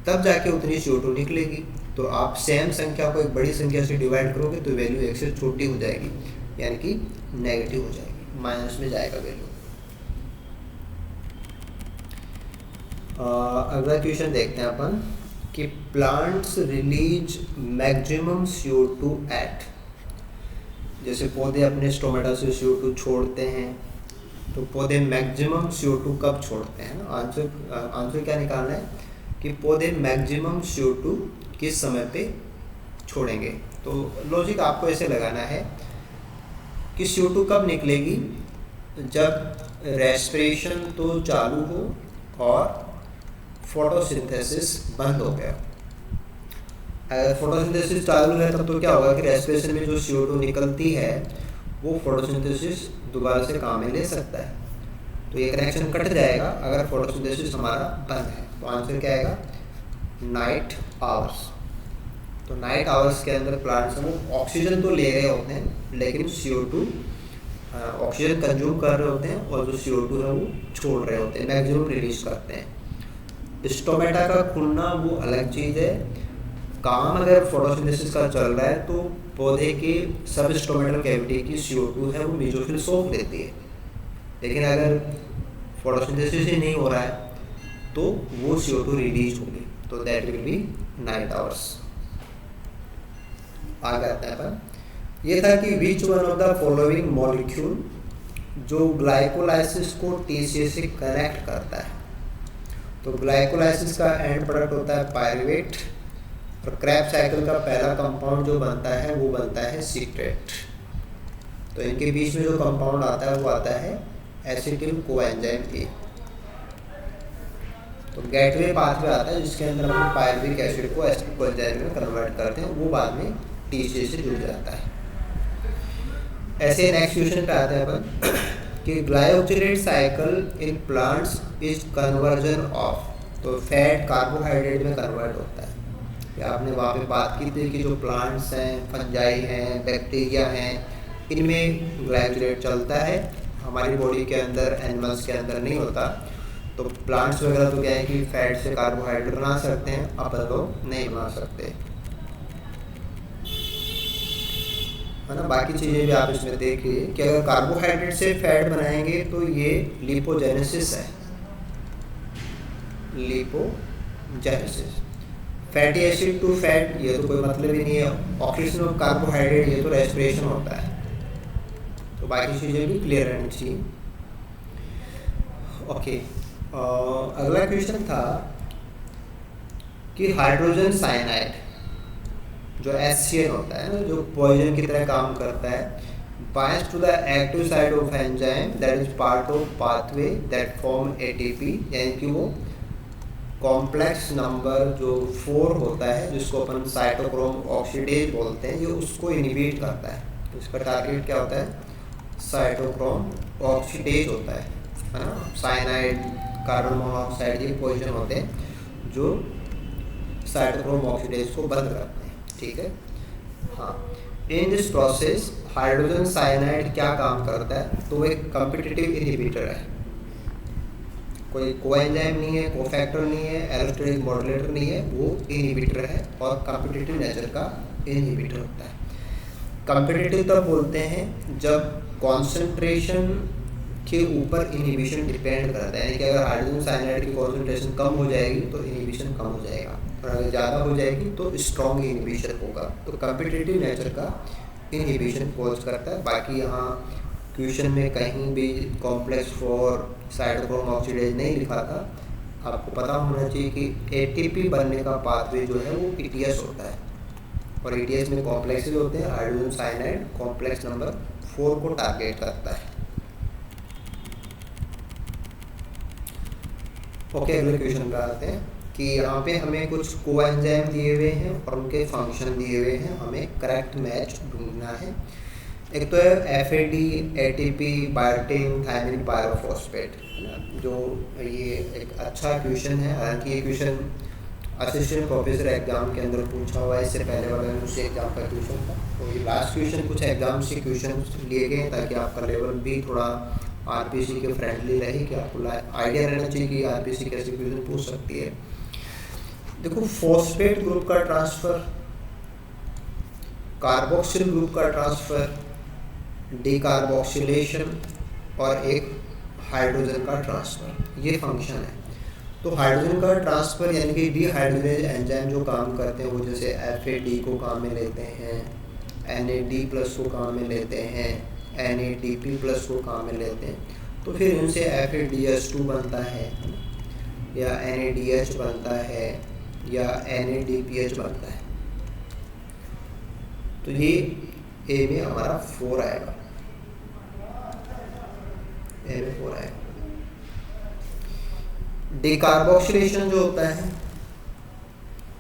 A: तब जाके उतनी CO2 निकलेगी। तो आप सेम संख्या को एक बड़ी संख्या से डिवाइड करोगे तो वैल्यू 1 से छोटी हो जाएगी, यानी कि नेगेटिव हो जाएगी, माइनस में जाएगा वैल्यू। अगला क्वेश्चन देखते हैं अपन कि plants release maximum CO2 eight. जैसे पौधे अपने स्टोमेटा से CO2 छोड़ते हैं, तो पौधे मैक्सिमम CO2 कब छोड़ते हैं। आंसर क्या निकालना है कि पौधे मैक्सिमम CO2 किस समय पे छोड़ेंगे। तो लॉजिक आपको ऐसे लगाना है कि CO2 कब निकलेगी, जब रेस्पिरेशन तो चालू हो और फोटोसिंथेसिस बंद हो गया। अगर फोटोसिंथेसिस चालू है तब तो क्या होगा कि रेस्पिरेशन में जो CO2 निकलती है वो फोटोसिंथेसिस दोबारा से काम में ले सकता है, तो ये कनेक्शन कट जाएगा अगर फोटोसिंथेसिस हमारा बंद है। तो आंसर क्या आएगा, नाइट आवर्स। तो नाइट आवर्स के अंदर प्लांट्स वो ऑक्सीजन तो ले रहे होते हैं, लेकिन CO2 ऑक्सीजन कंज्यूम कर रहे होते हैं और जो CO2 है वो छोड़ रहे होते हैं, मैक्सिमम रिलीज करते हैं। स्टोमेटा का खुलना वो अलग चीज़ है, काम अगर फोटोसिंथेसिस का चल रहा है तो पौधे के सब स्टोमेटल कैविटी की CO2 है वो मेसोफिल सोख लेती है, लेकिन अगर फोटोसिंथेसिस ही नहीं हो रहा है तो वो CO2 रिलीज होगी, तो that will be night hours. आगे आते हैं अपन, ये था कि which one of the following molecule जो ग्लाइकोलाइसिस को TCA से कनेक्ट करता है। तो ग्लाइकोलाइसिस का एंड प्रोडक्ट होता है पायरुवेट, और क्रैब्स साइकिल का पहला कंपाउंड जो बनता है वो बनता है सिट्रेट। तो इनके बीच में जो कंपाउंड आता है वो आता है एसिटिल कोएंजाइम A। तो गेटवे पाथवे आता है जिसके अंदर हम पायरुविक एसिड को एसिटिल कोएंजाइम में कन्वर्ट करते हैं, वो बाद में TCA से जुड़ जाता है। ऐसे नेक्स्ट क्वेश्चन पे आते हैं अपन कि glycolysis cycle in plants is conversion of. तो फैट कार्बोहाइड्रेट में कन्वर्ट होता है। आपने वहाँ पे बात की थी कि जो प्लांट्स हैं, फंजाई हैं, बैक्टीरिया हैं, इनमें ग्लाइकोलाइसिस चलता है, हमारी बॉडी के अंदर एनिमल्स के अंदर नहीं होता। तो प्लांट्स वगैरह तो क्या है कि फैट से कार्बोहाइड्रेट बना सकते हैं, अपन लोग नहीं बना सकते। है ना। बाकी चीज़ें भी आप इसमें देखिए कि अगर कार्बोहाइड्रेट से फैट बनाएंगे तो ये लिपोजेनेसिस है, lipogenesis. Fatty acid to fat ये तो कोई मतलब ही नहीं है। ऑक्सीडेशन ऑफ कार्बोहाइड्रेट ये तो रेस्पिरेशन होता है। तो बाकी चीज़ें भी क्लियर रहनी चाहिए। ओके, अगला क्वेश्चन था कि हाइड्रोजन साइनाइड जो HCl होता है ना, जो पॉइजन की तरह काम करता है, binds to the active side of enzyme that is part of pathway that form ATP, यानी कि वो कॉम्प्लेक्स नंबर जो 4 होता है जिसको अपन साइटोक्रोम ऑक्सीडेज बोलते हैं, ये उसको इनहिबिट करता है। इसका टारगेट क्या होता है? साइटोक्रोम ऑक्सीडेज होता है ना। साइनाइड, कार्बन मोनोऑक्साइड, ये पॉइजन होते हैं जो साइटोक्रोम ऑक्सीडेज को बंद करते हैं, ठीक है। हाँ, in this process hydrogen cyanide क्या काम करता है? तो वो एक कॉम्पिटिटिव इनहिबिटर है। कोई कोएंजाइम नहीं है, कोफैक्टर नहीं है, एलोस्टेरिक मॉड्यूलेटर नहीं है, वो इनहिबिटर है और कॉम्पिटिटिव नेचर का इनहिबिटर होता है। कॉम्पिटिटिव तब बोलते हैं जब कॉन्सेंट्रेशन के ऊपर इनहिबिशन डिपेंड करता है, यानी कि अगर हाइड्रोजन साइनाइड की कॉन्सेंट्रेशन कम हो जाएगी तो इनहिबिशन कम हो जाएगा, और अगर ज़्यादा हो जाएगी तो स्ट्रॉन्ग इनहिबिशन होगा। तो कॉम्पिटिटिव नेचर का इनहिबिशन कॉज करता है। बाकी यहाँ क्वेश्चन में कहीं भी कॉम्प्लेक्स 4 साइटोक्रोम ऑक्सीडेज नहीं लिखा था। आपको पता होना चाहिए कि ATP बनने का पाथवे जो है वो ETS होता है, और ETS में कॉम्प्लेक्सेज होते हैं। हाइड्रोजन साइनाइड कॉम्प्लेक्स नंबर 4 को टारगेट करता है। ओके, अगले क्वेश्चन पे आते हैं कि यहाँ पे हमें कुछ कोएंजाइम दिए हुए हैं और उनके फंक्शन दिए हुए हैं, हमें करेक्ट मैच ढूंढना है। एक तो है FAD, ATP, biotin, thiamine, pyrophosphate, जो ये एक अच्छा क्वेश्चन है। हालांकि ये क्वेश्चन असिस्टेंट प्रोफेसर एग्जाम के अंदर पूछा हुआ है, इससे पहले वाला उसी एग्जाम का क्वेश्चन था। तो ये लास्ट क्वेश्चन कुछ एग्जाम से क्वेश्चन लिए गए ताकि आपका लेवल भी थोड़ा RPC के फ्रेंडली रहे, कि आपको आइडिया रहना चाहिए कि RPC कैसे क्वेश्चन पूछ सकती है। देखो, फॉस्फेट ग्रुप का ट्रांसफर, कार्बोक्सिल ग्रुप का ट्रांसफर, डिकार्बोक्सिलेशन और एक हाइड्रोजन का ट्रांसफर, ये फंक्शन है। तो हाइड्रोजन का ट्रांसफर यानी कि डिहाइड्रोजनेज एंजाइम जो काम करते हैं वो जैसे FAD को काम में लेते हैं, NAD+ को काम में लेते हैं, NADP+ को काम में लेते हैं। तो फिर इनसे FADH2 बनता है, या NADH बनता है, या NADPH बनता है। तो ये A में हमारा 4 आएगा, A में 4 आएगा। डिकार्बोक्सिलेशन जो होता है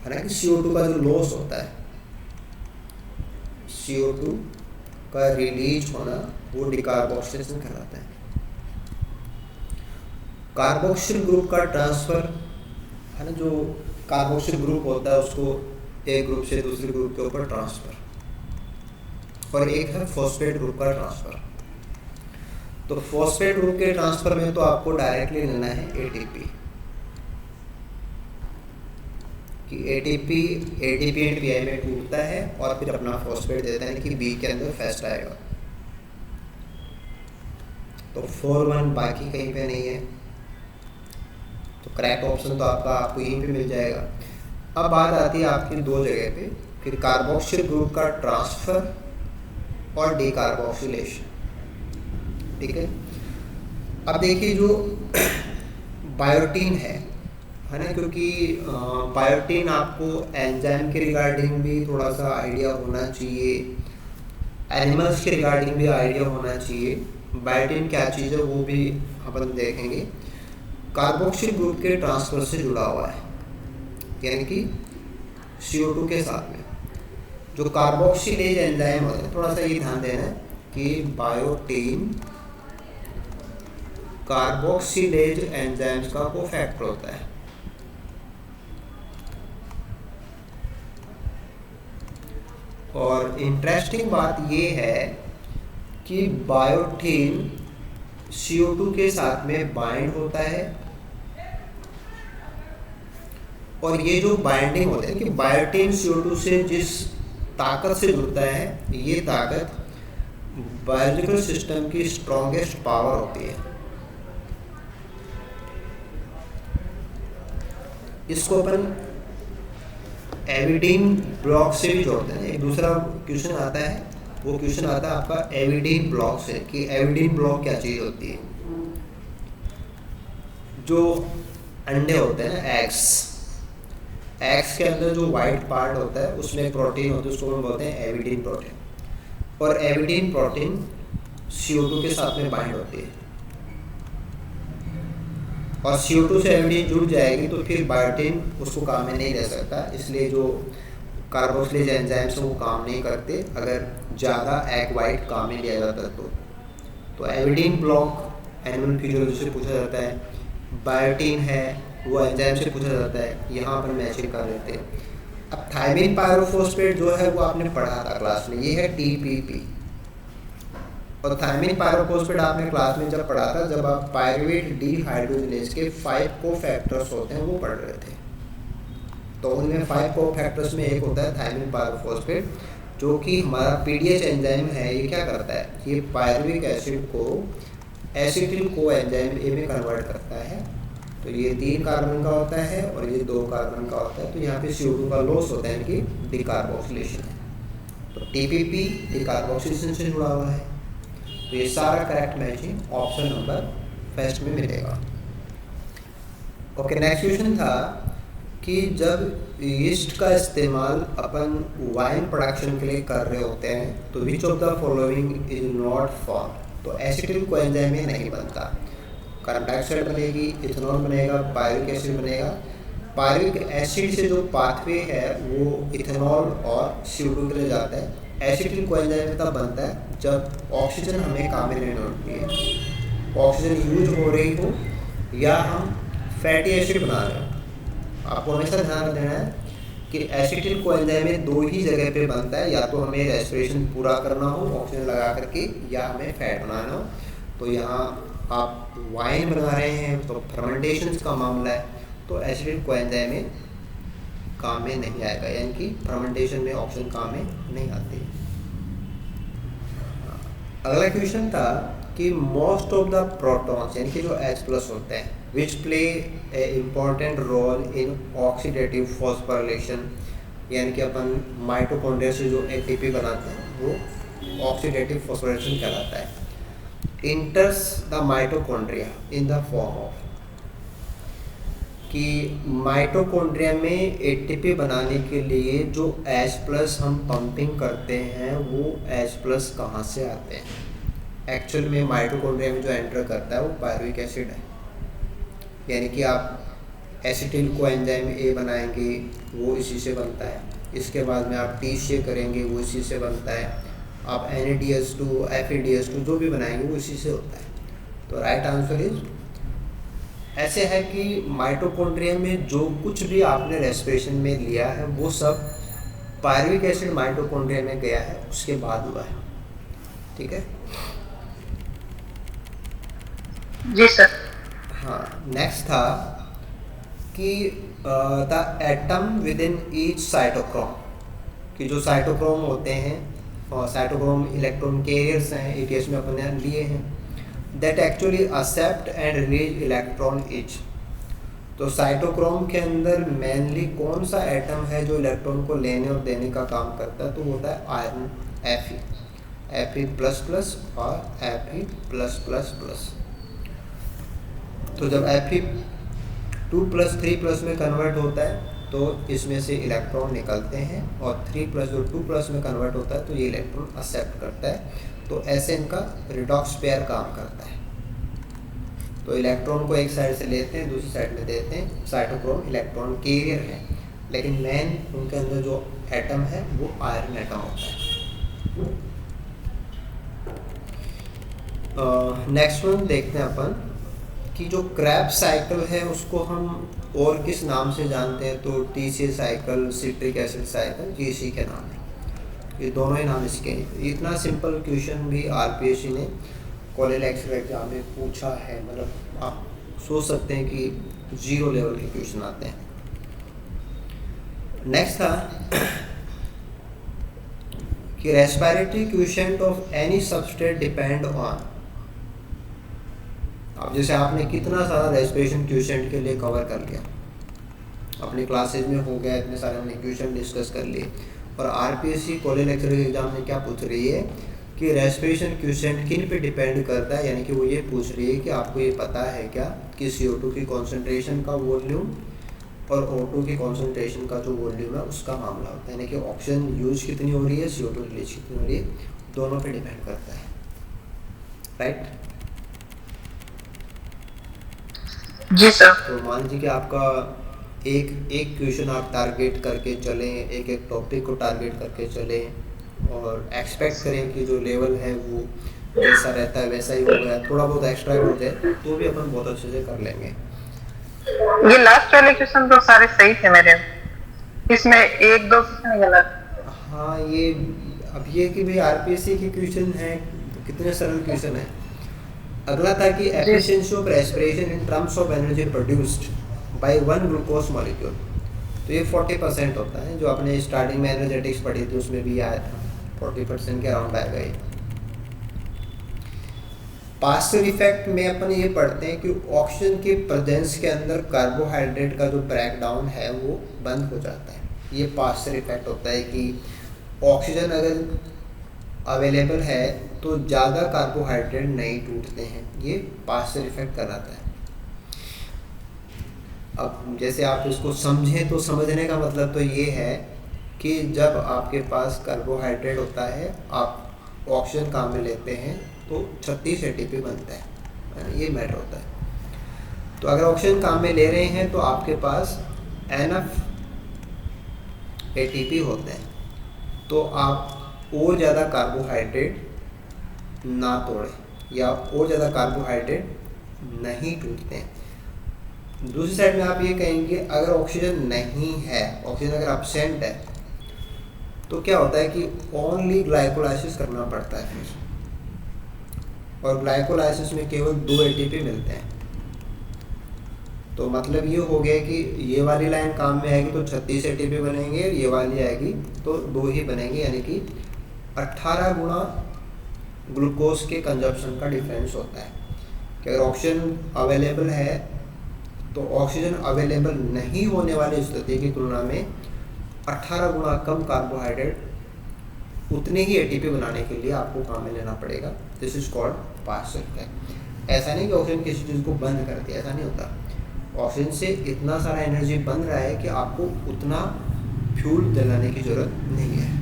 A: ना, कि CO2 का जो लॉस होता है, CO2 का रिलीज होना, वो डिकार्बोक्सिलेशन कहलाता है। कार्बोक्सिल ग्रुप का ट्रांसफर है ना, जो कार्बोक्सिल ग्रुप होता है उसको एक ग्रुप से दूसरे ग्रुप के ऊपर ट्रांसफर, और एक है फॉस्फेट ग्रुप का ट्रांसफर। तो फॉस्फेट ग्रुप के ट्रांसफर में तो आपको डायरेक्टली लेना है ATP, कि ATP एंड PI में टूटता है और फिर अपना फॉस्फेट देता है, कि B के अंदर फेस्ट आएगा। तो 4-1 बाकी कहीं पे नहीं है, तो करेक्ट ऑप्शन तो आपको यहीं पे मिल जाएगा। अब बात आती है आपकी 2 जगह पे, फिर कार्बोक्सिल ग्रुप का ट्रांसफर और डिकार्बोक्सिलेशन, ठीक है। अब देखिए जो बायोटिन है ना, क्योंकि बायोटिन आपको एंजाइम के रिगार्डिंग भी थोड़ा सा आइडिया होना चाहिए, एनिमल्स के रिगार्डिंग भी आइडिया होना चाहिए। बायोटिन क्या चीज़ है वो भी अपन देखेंगे। कार्बोक्सिल ग्रुप के ट्रांसफर से जुड़ा हुआ है, यानी कि CO2 के साथ में जो कार्बोक्सिलेज एंजाइम होता है, थोड़ा सा ये ध्यान देना है कि बायोटिन कार्बोक्सिलेज एंजाइम्स का कोफैक्टर होता है। और इंटरेस्टिंग बात ये है कि बायोटिन CO2 के साथ में बाइंड होता है, और ये जो बाइंडिंग होता है कि बायोटिन CO2 से जिस ताकत से जुड़ता है, ये ताकत बायोलॉजिकल सिस्टम की स्ट्रॉन्गेस्ट पावर होती है। इसको अपन एविडीन ब्लॉक से भी जोड़ते हैं। एक दूसरा क्वेश्चन आता है, वो क्वेश्चन आता है आपका एविडीन ब्लॉक से, कि एविडीन ब्लॉक क्या चीज़ होती है। जो अंडे होते हैं ना, एग्स के अंदर जो वाइट पार्ट होता है उसमें एक प्रोटीन होता है, उसको हम बोलते हैं एविडीन प्रोटीन। और एविडीन प्रोटीन CO2 के साथ में बाइंड होती है, और CO2 से एविडीन जुड़ जाएगी तो फिर बायोटिन उसको काम में नहीं ले सकता, इसलिए जो कार्बोक्सिलेज एंजाइम्स वो काम नहीं करते अगर ज़्यादा एग वाइट काम में लिया जाता तो एविडीन ब्लॉक एनिमल फिजियोलॉजी से पूछा जाता है, बायोटिन है वो एंजाइम से पूछा जाता है, यहाँ पर मैचिंग कर लेते हैं। अब थायमिन पायरोफॉस्फेट जो है वो आपने पढ़ा था क्लास में, ये है TPP। और थायमिन पायरोफॉस्फेट आपने क्लास में जब पढ़ा था, जब आप पायरुवेट डीहाइड्रोजिनेज के 5 कोफैक्टर्स होते हैं वो पढ़ रहे थे, तो उनमें 5 कोफैक्टर्स में एक होता है थायमिन पायरोफॉस्फेट, जो कि हमारा PDH एंजाइम है। ये क्या करता है, ये पायरुविक एसिड को एसिटिल को एंजाइम A में कन्वर्ट करता है। तो ये 3 कार्बन का होता है और ये 2 कार्बन का होता है, तो यहाँ पे CO2 का लॉस होता है कि डिकार्बोक्सिलेशन है। तो TPP डिकार्बोक्सिलेशन से जुड़ा हुआ है। तो ये सारा correct matching option number first में मिलेगा। ओके, नेक्स्ट क्वेश्चन था कि जब यीस्ट का इस्तेमाल अपन वाइन प्रोडक्शन के लिए कर रहे होते हैं तो which of the following is not form. तो एसिटिल कोएंजाइम में नहीं बनता, कार्बन डाइऑक्साइड बनेगी, इथेनॉल बनेगा, पायरुविक एसिड बनेगा। पायरुविक एसिड से जो पाथवे है वो इथेनॉल और CO2 के लिए जाता है। एसिटिल कोएंजाइम तब बनता है जब ऑक्सीजन हमें काम में लेनी होती है, ऑक्सीजन यूज हो रही हो या हम फैटी एसिड बना रहे हो। आपको हमेशा ध्यान देना है कि एसिटिल कोएंजाइम में 2 ही जगह पे बनता है, या तो हमें रेस्पिरेशन पूरा करना हो ऑक्सीजन लगा करके, या हमें फैट बनाना हो। तो यहाँ आप वाइन बना रहे हैं तो फर्मेंटेशन का मामला है, तो एसिटिल कोएंजाइम में काम में नहीं आएगा, यानी कि फर्मेंटेशन में ऑक्सीजन काम में नहीं आती। अगला क्वेश्चन था कि मोस्ट ऑफ द प्रोटॉन्स यानी कि जो H+ होते हैं which play a important role in oxidative phosphorylation, यानी कि अपन माइटोकॉन्ड्रिया से जो ATP बनाते हैं वो ऑक्सीडेटिव फॉस्फोराइलेशन कहलाता है। इंटर्स the mitochondria in the form of, कि माइटोकॉन्ड्रिया में ATP बनाने के लिए जो H+ हम पंपिंग करते हैं वो H+ कहाँ से आते हैं। एक्चुअल में माइटोकॉन्ड्रिया में जो एंटर करता है वो पायरुविक एसिड है, यानी कि आप एसिटिल को एंजाइम A बनाएंगे वो इसी से बनता है, इसके बाद में आप T से करेंगे वो इसी से बनता है, आप NADH2 FADH2 जो भी बनाएंगे वो इसी से होता है। तो राइट आंसर इज, ऐसे है कि माइटोकॉन्ड्रिया में जो कुछ भी आपने रेस्पिरेशन में लिया है वो सब पायरुविक एसिड माइटोकॉन्ड्रिया में गया है, उसके बाद हुआ है। ठीक है
B: जी सर।
A: हाँ, नेक्स्ट था कि the atom within each cytochrome, कि जो साइटोक्रोम होते हैं और साइटोक्रोम इलेक्ट्रॉन कैरियर्स हैं, ETS में अपने लिए हैं, that actually accept and release electron each. तो साइटोक्रोम के अंदर मेनली कौन सा एटम है जो इलेक्ट्रॉन को लेने और देने का काम करता है, तो होता है आयरन Fe++ और Fe+++। तो जब Fe2+, 3+ में कन्वर्ट होता है तो इसमें से इलेक्ट्रॉन निकलते हैं, और 3+ जो 2+ में कन्वर्ट होता है तो ये इलेक्ट्रॉन एक्सेप्ट करता है। तो ऐसे इनका रिडॉक्स पेयर काम करता है। तो इलेक्ट्रॉन को एक साइड से लेते हैं दूसरी साइड में देते हैं। साइटोक्रोम इलेक्ट्रॉन कैरियर है, लेकिन मेन उनके अंदर जो एटम है वो आयरन एटम होता है। नेक्स्ट वन देखते हैं अपन कि जो क्रैब्स साइकिल है उसको हम और किस नाम से जानते हैं, तो TCA cycle, citric acid cycle, GC के नाम है। ये दोनों ही नाम इसके हैं। इतना सिंपल क्वेश्चन भी RPSC ने कॉलेज लेक्चर एग्जाम में पूछा है, मतलब आप सोच सकते हैं कि 0 लेवल के क्वेश्चन आते हैं। नेक्स्ट था कि respiratory quotient of any substrate depend on. अब जैसे आपने कितना सारा रेस्पिरेशन क्वोशिएंट के लिए कवर कर लिया, अपनी क्लासेज में हो गया, इतने सारे हमने क्वेश्चन डिस्कस कर लिए। और आरपीएससी कॉलेज लेक्चर एग्जाम में क्या पूछ रही है कि रेस्पिरेशन क्वोशिएंट किन पे डिपेंड करता है, यानी कि वो ये पूछ रही है कि आपको ये पता है क्या कि CO2 की कॉन्सेंट्रेशन का वॉल्यूम और O2 की कॉन्सेंट्रेशन का जो वॉल्यूम है उसका मामला होता है, यानी कि ऑक्सीजन यूज कितनी हो रही है, CO2 रिलीज कितनी हो रही है, दोनों पे डिपेंड करता है, राइट।
B: जी सर।
A: तो मान लीजिए कि आपका एक क्वेश्चन आप टारगेट करके चलें, एक एक टॉपिक को टारगेट करके चलें और एक्सपेक्ट करें कि जो लेवल है वो जैसा रहता है वैसा ही होगा, थोड़ा बहुत एक्स्ट्रा हो जाए तो भी अपन बहुत अच्छे से कर लेंगे।
B: ये लास्ट वाले क्वेश्चन तो सारे सही थे मेरे, इसमें एक दो क्वेश्चन गलत।
A: हाँ, ये अब ये कि भाई आरपीएससी के क्वेश्चन हैं, कितने सरल क्वेश्चन है। अगला था कि efficiency of respiration in terms of energy produced by one glucose molecule. तो ये 40% होता है, जो आपने स्टार्टिंग में एनर्जेटिक्स पढ़ी थी उसमें भी आया था, 40% के अराउंड आएगा ये। पास्चर इफेक्ट में अपन ये पढ़ते हैं कि ऑक्सीजन के प्रेजेंस के अंदर कार्बोहाइड्रेट का जो ब्रेक डाउन है वो बंद हो जाता है। ये पास्चर इफेक्ट होता है कि ऑक्सीजन अगर अवेलेबल है तो ज़्यादा कार्बोहाइड्रेट नहीं टूटते हैं, ये पास्चर इफेक्ट कराता है। अब जैसे आप इसको समझें तो समझने का मतलब तो ये है कि जब आपके पास कार्बोहाइड्रेट होता है, आप ऑक्सीजन काम में लेते हैं तो 36 ATP बनता है, ये मैटर होता है। तो अगर ऑक्सीजन काम में ले रहे हैं तो आपके पास एनफ ATP होते हैं, तो आप और ज़्यादा कार्बोहाइड्रेट ना तोड़ें या और ज़्यादा कार्बोहाइड्रेट नहीं टूटते हैं। दूसरी साइड में आप ये कहेंगे अगर ऑक्सीजन नहीं है, ऑक्सीजन अगर एब्सेंट है तो क्या होता है कि ओनली ग्लाइकोलाइसिस करना पड़ता है फिर, और ग्लाइकोलाइसिस में केवल 2 ATP मिलते हैं। तो मतलब ये हो गया कि ये वाली लाइन काम में आएगी तो 36 ATP बनेंगे, ये वाली आएगी तो 2 ही बनेंगे, यानी कि 18 गुना ग्लूकोज के कंजप्शन का डिफरेंस होता है। कि अगर ऑक्सीजन अवेलेबल है तो ऑक्सीजन अवेलेबल नहीं होने वाली स्थिति की तुलना में 18 गुना कम कार्बोहाइड्रेट उतने ही ATP बनाने के लिए आपको काम में लेना पड़ेगा। This is called Pasteur effect. ऐसा नहीं कि ऑक्सीजन किसी चीज़ को बंद कर दिया, ऐसा नहीं होता। ऑक्सीजन से इतना सारा एनर्जी बन रहा है कि आपको उतना फ्यूल जलाने की ज़रूरत नहीं है।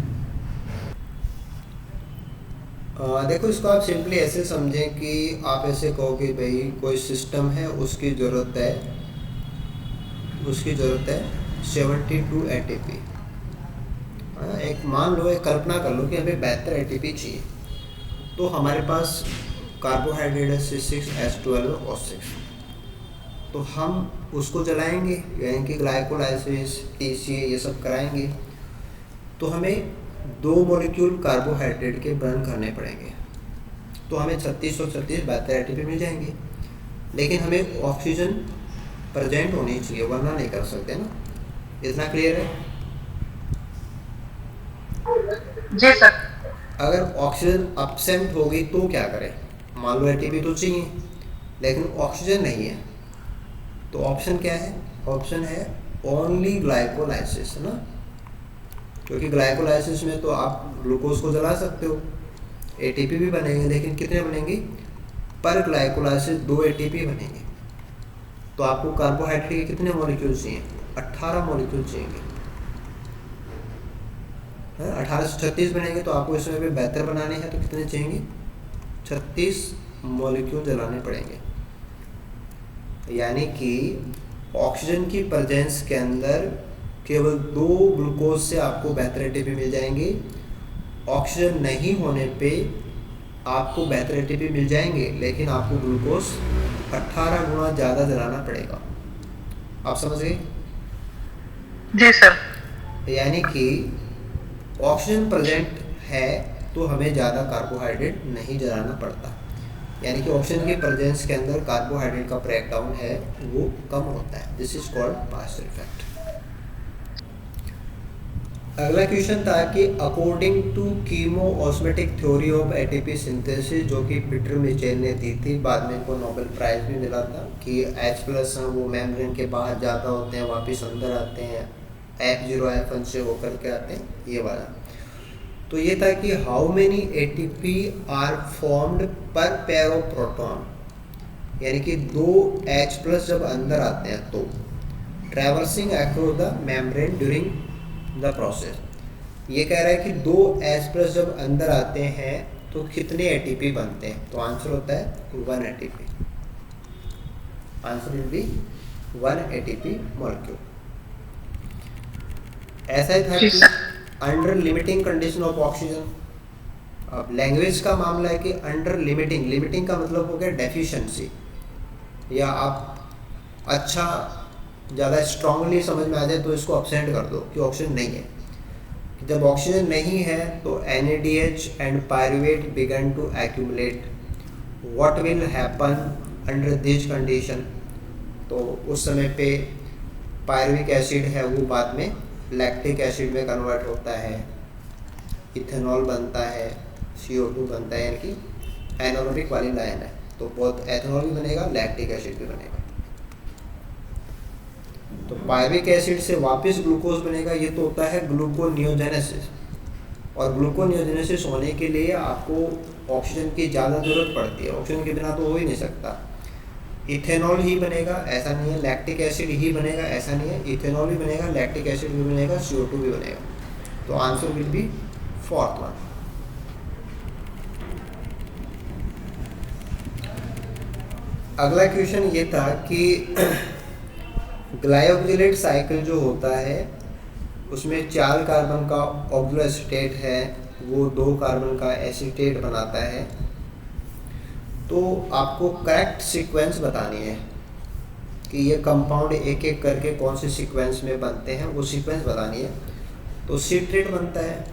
A: देखो, इसको आप सिंपली ऐसे समझें कि आप ऐसे कहो कि भाई कोई सिस्टम है, उसकी ज़रूरत है 72 ATP। एक मान लो, एक कल्पना कर लो कि हमें 72 ATP चाहिए, तो हमारे पास कार्बोहाइड्रेट है C6H12O6, तो हम उसको जलाएंगे, यानी कि ग्लाइकोलाइसिस, TCA ये सब कराएंगे, तो हमें 2 मॉलिक्यूल कार्बोहाइड्रेट के बर्न करने पड़ेंगे, तो हमें 36 और 36 72 ATP मिल जाएंगे। लेकिन हमें ऑक्सीजन प्रेजेंट होनी चाहिए, वरना नहीं कर सकते ना। इतना क्लियर है?
B: जी सर।
A: अगर ऑक्सीजन एब्सेंट हो गई तो क्या करें? मान लो ATP तो चाहिए लेकिन ऑक्सीजन नहीं है, तो ऑप्शन क्या है? ऑप्शन है ओनली ग्लाइकोलाइसिस, है ना। क्योंकि ग्लाइकोलाइसिस में तो आप ग्लूकोज को जला सकते हो, ATP भी बनेंगे, लेकिन कितने बनेंगे? पर ग्लाइकोलाइसिस 2 ATP बनेंगे। तो आपको कार्बोहाइड्रेट के कितने मॉलिक्यूल चाहिए? 18 मॉलिक्यूल चाहिए। 18 से 36 बनेंगे, तो आपको इसमें भी 72 बनाने हैं, तो कितने चाहिए? 36 मॉलिक्यूल जलाने पड़ेंगे। यानी कि ऑक्सीजन की प्रेजेंस के अंदर केवल 2 ग्लूकोज से आपको 72 ATP मिल जाएंगे। ऑक्सीजन नहीं होने पे आपको 72 ATP मिल जाएंगे, लेकिन आपको ग्लूकोज 18 गुना ज़्यादा जलाना पड़ेगा। आप समझ गए?
B: जी सर।
A: यानी कि ऑक्सीजन प्रेजेंट है तो हमें ज़्यादा कार्बोहाइड्रेट नहीं जलाना पड़ता, यानी कि ऑक्सीजन के प्रेजेंस के अंदर कार्बोहाइड्रेट का ब्रेक डाउन है वो कम होता है। This is called Pasteur effect. अगला क्वेश्चन था कि according to chemiosmotic theory of ATP synthesis, जो कि पीटर मिचेल ने दी थी, बाद में इनको नोबेल प्राइज भी मिला था, कि H प्लस वो मेम्ब्रेन के बाहर ज़्यादा होते हैं, वापस अंदर आते हैं, F0 F1 से होकर के आते हैं, ये वाला। तो ये था कि how many ATP are formed per pair of proton, यानी कि 2 H प्लस जब अंदर आते हैं तो traversing across the membrane during the process. ये कह रहा है कि 2 H प्लस जब अंदर आते हैं तो कितने एटीपी बनते हैं, तो आंसर होता है 1 ATP. Answer will be 1 ATP molecule. ऐसा ही था कि under limiting condition of oxygen. अब लैंग्वेज का मामला है कि अंडर लिमिटिंग का मतलब हो गया डेफिशिएंसी, या आप अच्छा ज़्यादा स्ट्रांगली समझ में आ जाए तो इसको अपसेंट कर दो कि ऑक्सीजन नहीं है। जब ऑक्सीजन नहीं है तो NADH and pyruvate begin to accumulate. What will happen under this condition, तो उस समय पे पायरुविक एसिड है वो बाद में लैक्टिक एसिड में कन्वर्ट होता है, इथेनॉल बनता है, CO2 बनता है, यानी कि एनारोबिक वाली लाइन है, तो बहुत एथेनॉल भी बनेगा, लैक्टिक एसिड भी बनेगा। तो पायरुविक एसिड से वापस ग्लूकोज बनेगा, ये तो होता है ग्लूकोनियोजेनेसिस। और ग्लूकोनियोजेनेसिस होने के लिए आपको ऑक्सीजन की ज़्यादा ज़रूरत पड़ती है, ऑक्सीजन के बिना तो हो ही नहीं सकता। इथेनॉल ही बनेगा ऐसा नहीं है, लैक्टिक एसिड ही बनेगा ऐसा नहीं है, इथेनॉल भी बनेगा, लैक्टिक एसिड भी बनेगा, CO2 भी बनेगा। तो answer will be 4th one. अगला क्वेश्चन ये था कि ग्लाइकोजिलेट साइकिल जो होता है उसमें 4 कार्बन का ऑक्सिलो स्टेट है, वो 2 कार्बन का एसीटेट बनाता है। तो आपको करेक्ट सीक्वेंस बतानी है कि ये कंपाउंड एक एक करके कौन से सीक्वेंस में बनते हैं, वो सीक्वेंस बतानी है। तो सिट्रेट बनता है,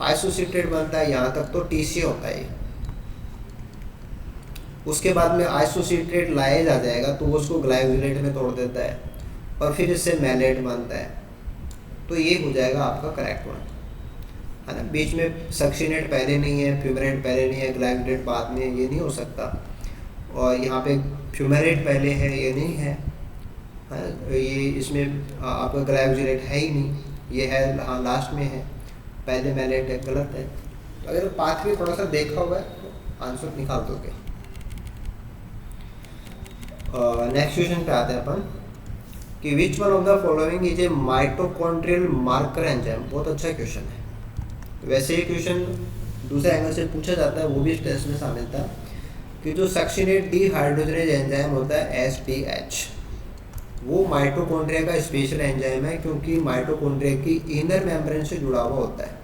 A: आइसोसिट्रेट बनता है, यहाँ तक तो TCA होता है। उसके बाद में आइसोसिट्रेट लाइज आ जाएगा तो वो उसको ग्लाइकोजिलेट में तोड़ देता है और फिर इससे मैलेट बनता है। तो ये हो जाएगा आपका करेक्ट वन, है ना। बीच में सक्सिनेट पहले नहीं है, फ्यूमेरेट पहले नहीं है, ग्लाइकोजिलेट बाद में, ये नहीं हो सकता। और यहाँ पे फ्यूमेरेट पहले है, ये नहीं है, ये इसमें आपका ग्लाइकोजिलेट है ही नहीं, ये है हाँ लास्ट में है, पहले मैलेट है, गलत है। तो अगर पाथवे थोड़ा सा देखा हुआ है तो आंसर निकाल दोगे। नेक्स्ट क्वेश्चन पे आते हैं अपन कि which one of the following is a mitochondrial marker enzyme. बहुत अच्छा क्वेश्चन है। वैसे ये क्वेश्चन दूसरे एंगल से पूछा जाता है, वो भी इस टेस्ट में शामिल था, कि जो सक्सिनेट डीहाइड्रोजनेज एंजाइम होता है SDH, वो माइटोकॉन्ड्रिया का स्पेशल एंजाइम है, क्योंकि माइटोकॉन्ड्रिया की इनर मेम्ब्रेन से जुड़ा हुआ होता है।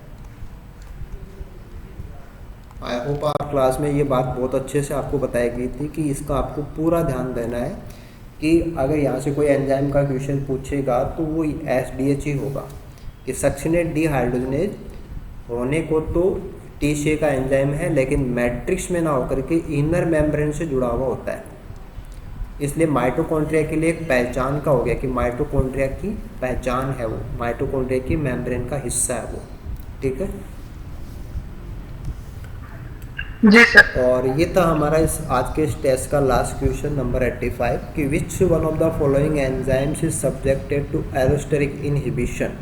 A: आई होप आप क्लास में ये बात बहुत अच्छे से आपको बताई गई थी कि इसका आपको पूरा ध्यान देना है कि अगर यहाँ से कोई एंजाइम का क्वेश्चन पूछेगा तो वो SDH ही होगा, कि सक्सिनेट डीहाइड्रोजनेज होने को तो TCA का एंजाइम है, लेकिन मैट्रिक्स में ना होकर के इनर मेम्ब्रेन से जुड़ा हुआ होता है। इसलिए माइटोकॉन्ड्रिया के लिए एक पहचान का हो गया कि माइटोकॉन्ड्रिया की पहचान है वो, माइटोकॉन्ड्रिया की मेम्ब्रेन का हिस्सा है वो, ठीक है
B: जी सर।
A: और ये था हमारा इस आज के इस टेस्ट का लास्ट क्वेश्चन नंबर 85, कि which one of the following enzymes is subjected to allosteric inhibition.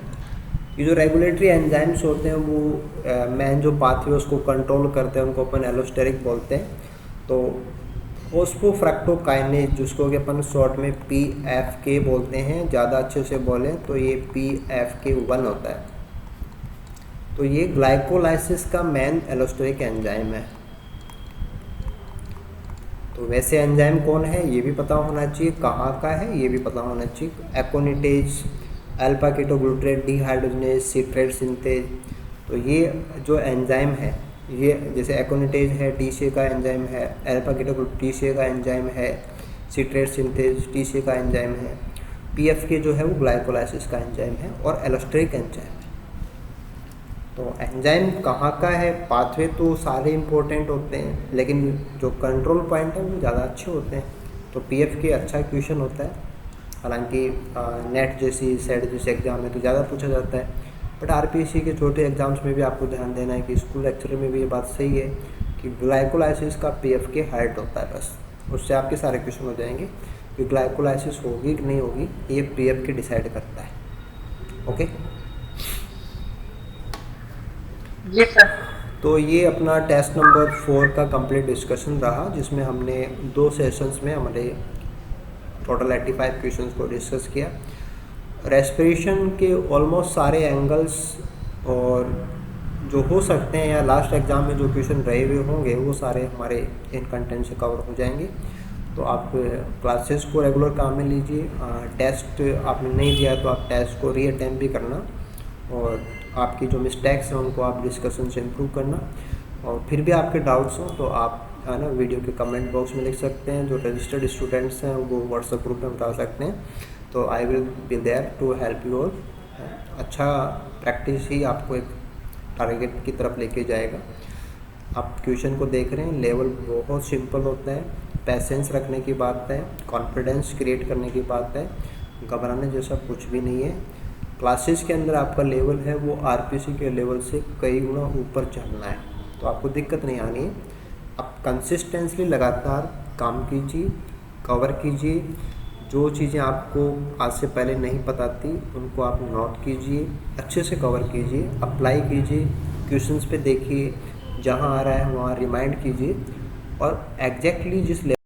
A: ये जो रेगुलेटरी एंजाइम्स होते हैं वो मेन जो पाथवे उसको कंट्रोल करते हैं, उनको अपन एलोस्टेरिक बोलते हैं। तो फोस्फोफ्रक्टोकाइनेज, जिसको कि अपन शॉर्ट में PFK बोलते हैं, ज़्यादा अच्छे से बोलें तो ये PFK1 होता है। तो ये ग्लाइकोलाइसिस का मेन एलोस्टेरिक एंजाइम है। तो वैसे एंजाइम कौन है ये भी पता होना चाहिए, कहाँ का है ये भी पता होना चाहिए। एकोनिटेज, alpha ketoglutarate dehydrogenase, citrate synthase. तो ये जो एंजाइम है, ये जैसे एकोनिटेज है TCA का एंजाइम है, अल्फा कीटोग्लूट्रेट TCA का एंजाइम है, सिट्रेट सिंथेज TCA का एंजाइम है, PFK जो है वो ग्लाइकोलाइसिस का एंजाइम है और एलोस्टेरिक एंजाइम। तो एंजाइम कहाँ का है, पाथवे तो सारे इंपॉर्टेंट होते हैं, लेकिन जो कंट्रोल पॉइंट है वो ज़्यादा अच्छे होते हैं। तो PFK अच्छा क्वेश्चन होता है, हालांकि नेट जैसी सेट जैसे एग्जाम में तो ज़्यादा पूछा जाता है, बट आरपीएससी के छोटे एग्जाम्स में भी आपको ध्यान देना है कि स्कूल लेक्चर में भी ये बात सही है कि ग्लाइकोलाइसिस का पीएफ हाइट होता है, बस उससे आपके सारे क्वेश्चन हो जाएंगे कि ग्लाइकोलाइसिस होगी कि नहीं होगी, ये पीएफ के डिसाइड करता है। ओके,
B: जी सर।
A: तो ये अपना टेस्ट नंबर 4 का कंप्लीट डिस्कशन रहा, जिसमें हमने 2 सेशंस में हमारे टोटल 85 क्वेश्चंस को डिस्कस किया। रेस्पिरेशन के ऑलमोस्ट सारे एंगल्स और जो हो सकते हैं या लास्ट एग्ज़ाम में जो क्वेश्चन रहे हुए होंगे वो सारे हमारे इन कंटेंट से कवर हो जाएंगे। तो आप क्लासेस को रेगुलर काम में लीजिए, टेस्ट आपने नहीं दिया तो आप टेस्ट को रीअटेम्प्ट भी करना, और आपकी जो मिस्टेक्स हैं उनको आप डिस्कशन से इम्प्रूव करना। और फिर भी आपके डाउट्स हों तो आप है ना वीडियो के कमेंट बॉक्स में लिख सकते हैं। जो रजिस्टर्ड स्टूडेंट्स हैं वो व्हाट्सएप ग्रुप में बता सकते हैं, तो I will be there to help you all. अच्छा प्रैक्टिस ही आपको एक टारगेट की तरफ लेके जाएगा। आप क्वेश्चन को देख रहे हैं, लेवल बहुत सिंपल होता है, पैसेंस रखने की बात है, कॉन्फिडेंस क्रिएट करने की बात है, घबराने जैसा कुछ भी नहीं है। क्लासेस के अंदर आपका लेवल है वो आरपीसी के लेवल से कई गुना ऊपर चलना है, तो आपको दिक्कत नहीं आनी है। आप कंसिस्टेंटली लगातार काम कीजिए, कवर कीजिए, जो चीज़ें आपको आज से पहले नहीं पता थी उनको आप नोट कीजिए, अच्छे से कवर कीजिए, अप्लाई कीजिए, क्वेश्चंस पे देखिए, जहाँ आ रहा है वहाँ रिमाइंड कीजिए, और एग्जैक्टली जिस